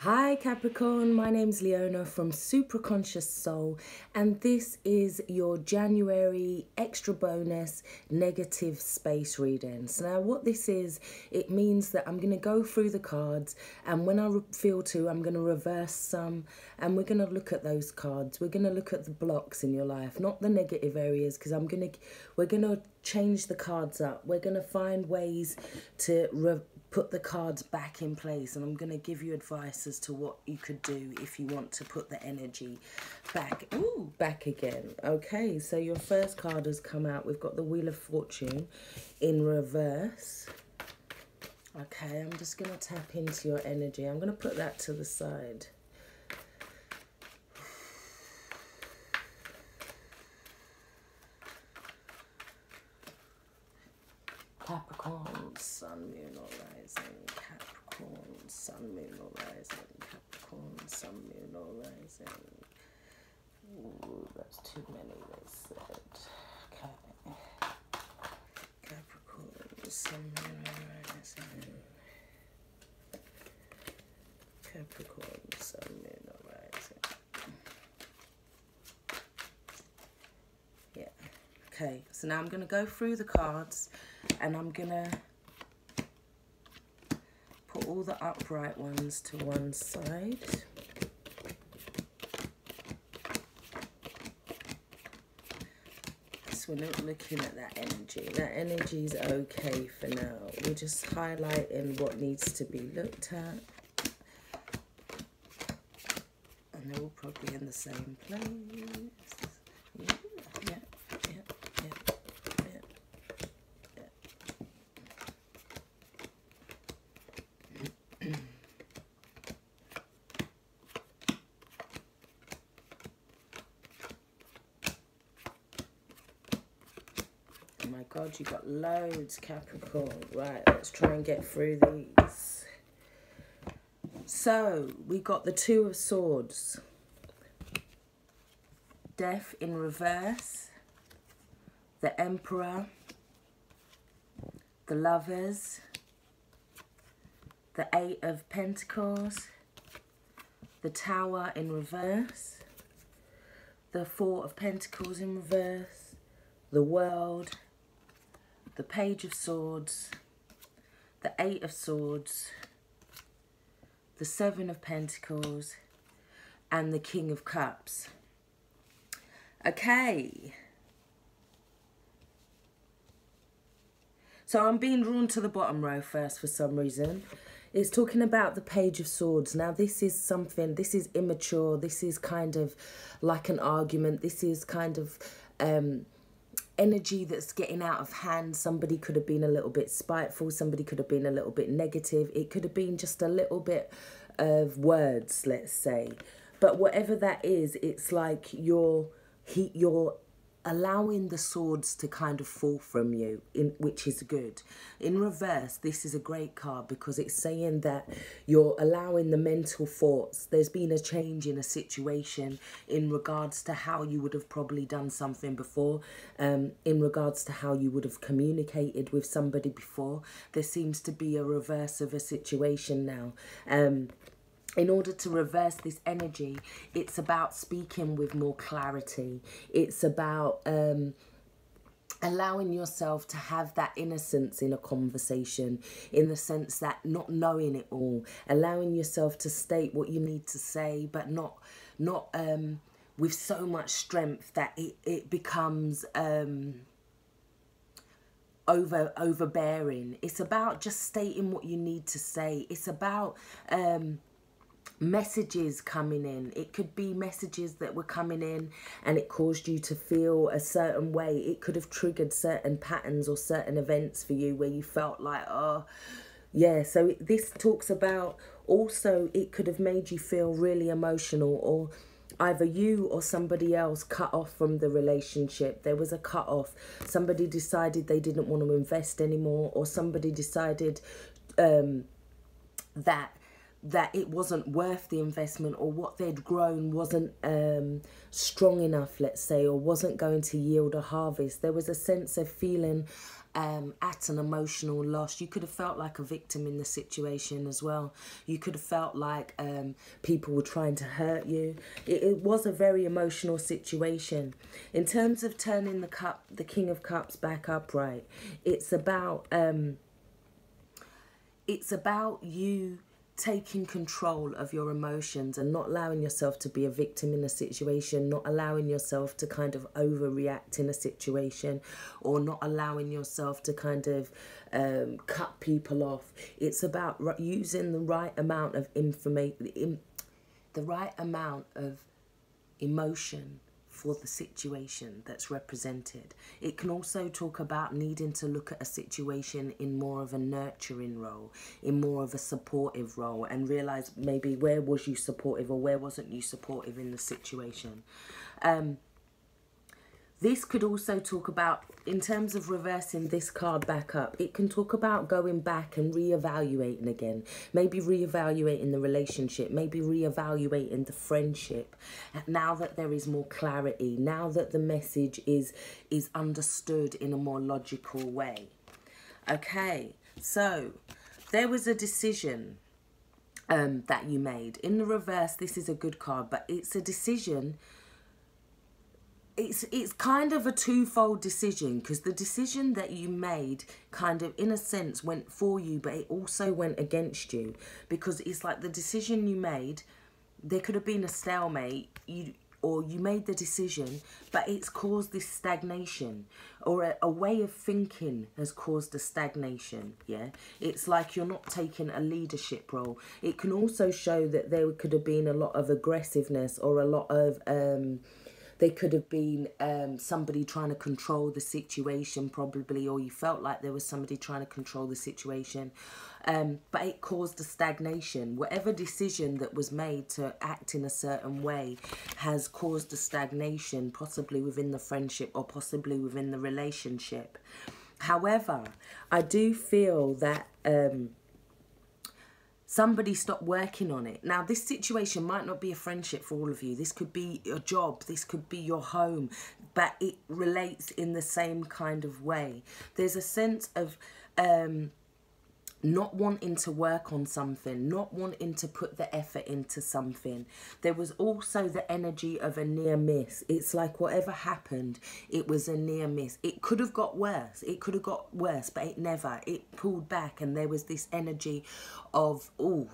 Hi Capricorn, my name's Leona from Super Conscious Soul, and this is your January extra bonus negative space readings. Now what this is, it means that I'm going to go through the cards, and when I feel to, I'm going to reverse some, and we're going to look at those cards. We're going to look at the blocks in your life, not the negative areas, because we're going to change the cards up. We're going to find ways to put the cards back in place, and I'm going to give you advice as to what you could do if you want to put the energy back again. Okay, so your first card has come out. We've got the Wheel of Fortune in reverse. Okay, I'm just going to tap into your energy. I'm going to put that to the side. Capricorn, Sun, Moon, or Rising. Capricorn, Sun, Moon, or Rising. Capricorn, Sun, Moon, or Rising. Ooh, that's too many, they said. Okay. Capricorn, Sun, Moon, or Rising. Capricorn, Sun, Moon, or Rising. Yeah. Okay, so now I'm going to go through the cards, and I'm going to put all the upright ones to one side. So we're not looking at that energy. That energy is okay for now. We're just highlighting what needs to be looked at. And they're all probably in the same place. Yeah. My God, you got loads, Capricorn. Right, let's try and get through these. So, we got the Two of Swords. Death in reverse. The Emperor. The Lovers. The Eight of Pentacles. The Tower in reverse. The Four of Pentacles in reverse. The World. The Page of Swords, the Eight of Swords, the Seven of Pentacles, and the King of Cups. Okay. So I'm being drawn to the bottom row first for some reason. It's talking about the Page of Swords. Now this is something, this is immature, this is kind of like an argument, this is kind of energy that's getting out of hand. Somebody could have been a little bit spiteful, somebody could have been a little bit negative, it could have been just a little bit of words, let's say. But whatever that is, it's like you're allowing the swords to kind of fall from you, which is good. In reverse, this is a great card because it's saying that you're allowing the mental thoughts. There's been a change in a situation in regards to how you would have probably done something before, in regards to how you would have communicated with somebody before. There seems to be a reverse of a situation now. In order to reverse this energy, it's about speaking with more clarity. It's about allowing yourself to have that innocence in a conversation, in the sense that not knowing it all, allowing yourself to state what you need to say, but not with so much strength that it becomes overbearing. It's about just stating what you need to say. It's about messages coming in. It could be messages that were coming in and it caused you to feel a certain way. It could have triggered certain patterns or certain events for you where you felt like, oh yeah. So this talks about also it could have made you feel really emotional, or either you or somebody else cut off from the relationship. There was a cut off. Somebody decided they didn't want to invest anymore, or somebody decided that it wasn't worth the investment, or what they'd grown wasn't strong enough, let's say, or wasn't going to yield a harvest. There was a sense of feeling at an emotional loss. You could have felt like a victim in the situation as well. You could have felt like people were trying to hurt you. It was a very emotional situation. In terms of turning the King of Cups back upright, it's about you taking control of your emotions and not allowing yourself to be a victim in a situation, not allowing yourself to kind of overreact in a situation, or not allowing yourself to kind of cut people off. It's about using the right amount of information, the right amount of emotion for the situation that's represented. It can also talk about needing to look at a situation in more of a nurturing role, in more of a supportive role, and realize maybe where was you supportive or where wasn't you supportive in the situation. This could also talk about, in terms of reversing this card back up, it can talk about going back and reevaluating again. Maybe reevaluating the relationship, maybe reevaluating the friendship. Now that there is more clarity, now that the message is understood in a more logical way. Okay, so there was a decision that you made. In the reverse, this is a good card, but it's a decision. It's kind of a twofold decision, because the decision that you made kind of, in a sense, went for you, but it also went against you, because it's like the decision you made, there could have been a stalemate, or you made the decision, but it's caused this stagnation, or a way of thinking has caused a stagnation, yeah? It's like you're not taking a leadership role. It can also show that there could have been a lot of aggressiveness, or a lot of... there could have been somebody trying to control the situation, probably, or you felt like there was somebody trying to control the situation. But it caused a stagnation. Whatever decision that was made to act in a certain way has caused a stagnation, possibly within the friendship or possibly within the relationship. However, I do feel that... somebody stopped working on it. Now, this situation might not be a friendship for all of you. This could be a job. This could be your home. But it relates in the same kind of way. There's a sense of not wanting to work on something, not wanting to put the effort into something. There was also the energy of a near miss. It's like whatever happened, it was a near miss. It could have got worse. It could have got worse, but it never. It pulled back, and there was this energy of, oh,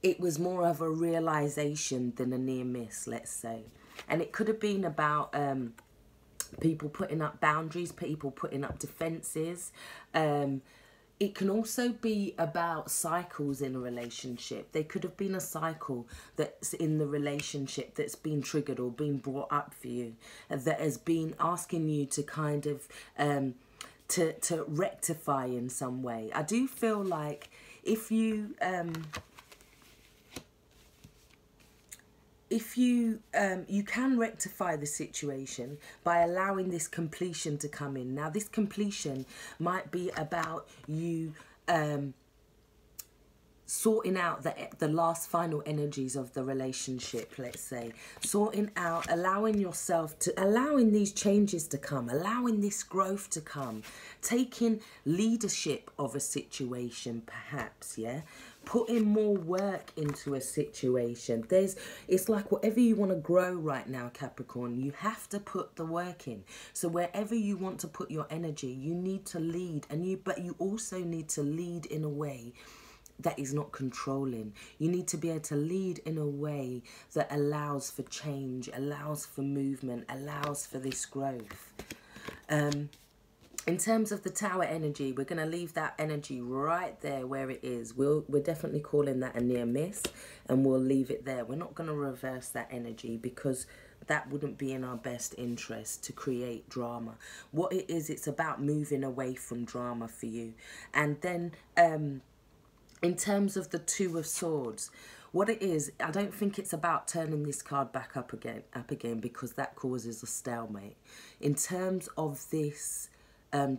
it was more of a realization than a near miss, let's say. And it could have been about people putting up boundaries, people putting up defenses. It can also be about cycles in a relationship. There could have been a cycle that's in the relationship that's been triggered or been brought up for you, that has been asking you to kind of to rectify in some way. I do feel like if you you can rectify the situation by allowing this completion to come in. Now, this completion might be about you sorting out the last final energies of the relationship, let's say. Sorting out, allowing yourself to, allowing these changes to come, allowing this growth to come, taking leadership of a situation, perhaps, yeah? Putting more work into a situation. It's like whatever you want to grow right now, Capricorn, you have to put the work in. So wherever you want to put your energy, you need to lead, but you also need to lead in a way that is not controlling. You need to be able to lead in a way that allows for change, allows for movement, allows for this growth. In terms of the Tower energy, we're going to leave that energy right there where it is. We're definitely calling that a near miss, and we'll leave it there. We're not going to reverse that energy, because that wouldn't be in our best interest to create drama. What it is, it's about moving away from drama for you. And then in terms of the Two of Swords, what it is, I don't think it's about turning this card back up again, because that causes a stalemate. In terms of this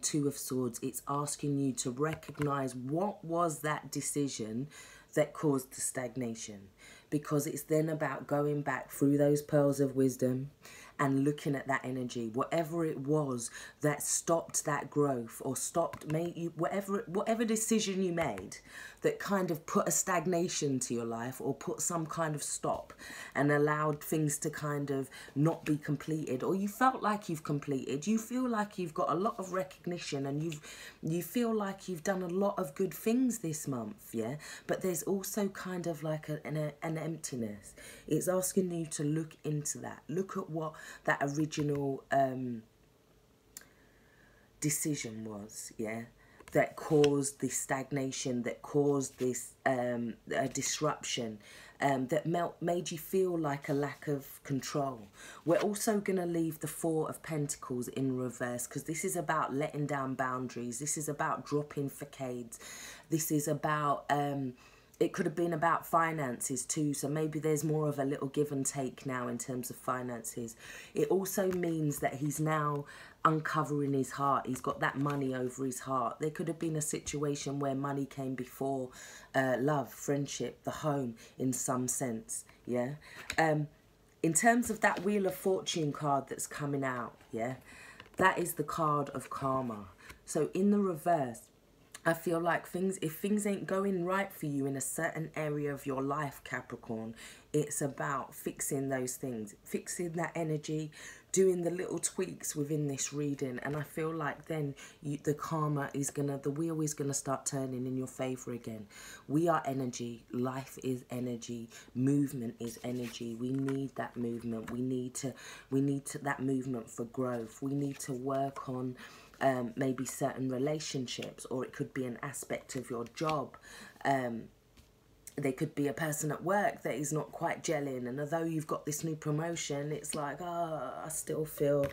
Two of Swords, it's asking you to recognize what was that decision that caused the stagnation. because it's then about going back through those pearls of wisdom and looking at that energy, whatever it was that stopped that growth, or made you, whatever decision you made that kind of put a stagnation to your life, or put some kind of stop and allowed things to kind of not be completed, or you felt like you've completed, you feel like you've got a lot of recognition, and you feel like you've done a lot of good things this month, yeah, but there's also kind of like an emptiness. It's asking you to look into that, look at what that original decision was, yeah, that caused this stagnation, that caused this disruption, that made you feel like a lack of control. We're also going to leave the Four of Pentacles in reverse, because this is about letting down boundaries. This is about dropping facades. This is about it could have been about finances too, so maybe there's more of a little give and take now in terms of finances. It also means that he's now uncovering his heart. He's got that money over his heart. There could have been a situation where money came before love, friendship, the home in some sense, yeah. In terms of that Wheel of Fortune card that's coming out, yeah, that is the card of karma. So in the reverse, I feel like if things ain't going right for you in a certain area of your life, Capricorn, it's about fixing those things, fixing that energy, doing the little tweaks within this reading. And I feel like then the karma is the wheel is gonna start turning in your favor again. We are energy, life is energy, movement is energy. We need that movement. We need that movement for growth. We need to work on maybe certain relationships, or it could be an aspect of your job. There could be a person at work that is not quite gelling, and although you've got this new promotion, it's like, oh, I still feel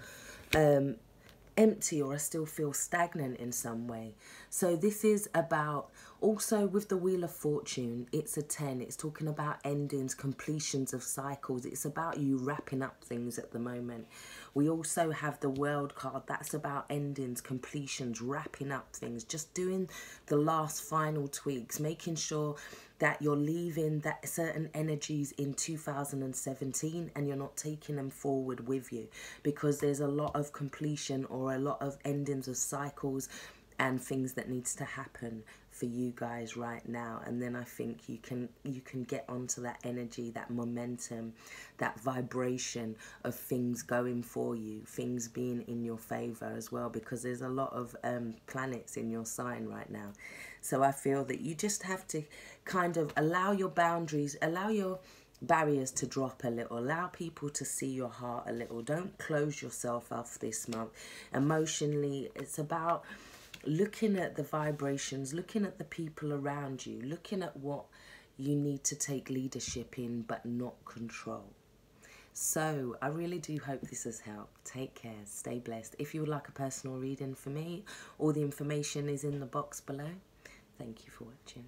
empty, or I still feel stagnant in some way. So this is about, also with the Wheel of Fortune, it's a 10. It's talking about endings, completions of cycles. It's about you wrapping up things at the moment. We also have the World card. That's about endings, completions, wrapping up things, just doing the last final tweaks, making sure that you're leaving that certain energies in 2017 and you're not taking them forward with you, because there's a lot of completion or a lot of endings of cycles and things that needs to happen for you guys right now. And then I think you can get onto that energy, that momentum, that vibration of things going for you, things being in your favor as well, because there's a lot of planets in your sign right now. So I feel that you just have to kind of allow your boundaries, allow your barriers to drop a little, allow people to see your heart a little. Don't close yourself off this month emotionally. It's about looking at the vibrations, looking at the people around you, looking at what you need to take leadership in but not control. So I really do hope this has helped. Take care, stay blessed. If you would like a personal reading for me, all the information is in the box below. Thank you for watching.